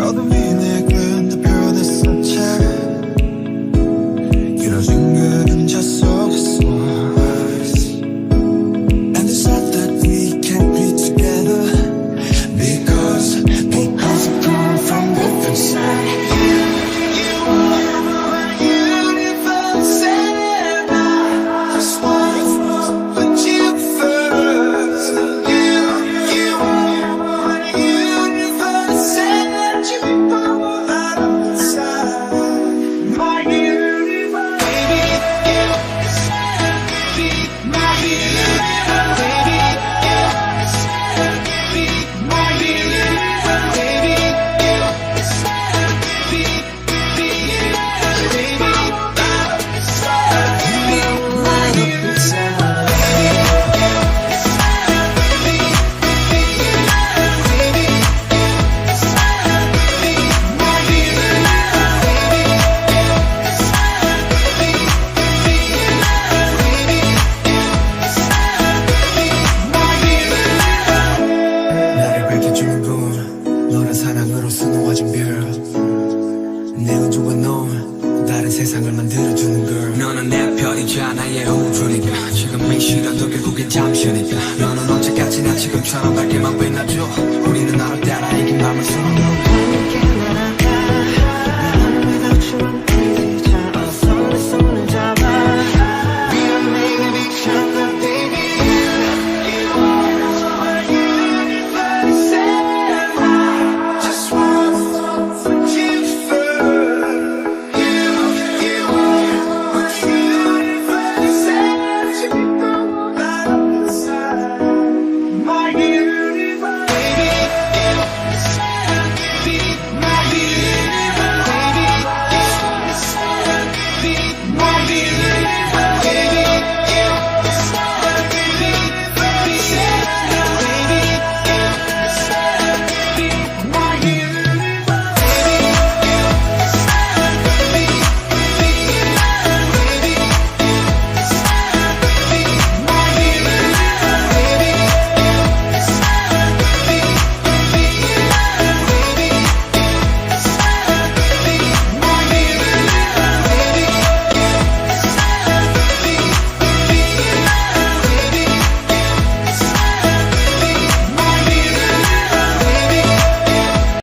어둠이 내겐 더 변했었지. 길어진 그 그림자 속에서 And it's sad that we can't be together Because we come from different sides. 너는 사랑으로 수놓아진 별 내 우주와 넌 다른 세상을 만들어주는 girl. 너는 내 별이자 나의 우주니까 지금 이 시련도 결국엔 잠시니까 너는 언제까지나 지금처럼 밝게만 빛나줘. 우리는 나를 따라 이긴 맘을 쓰는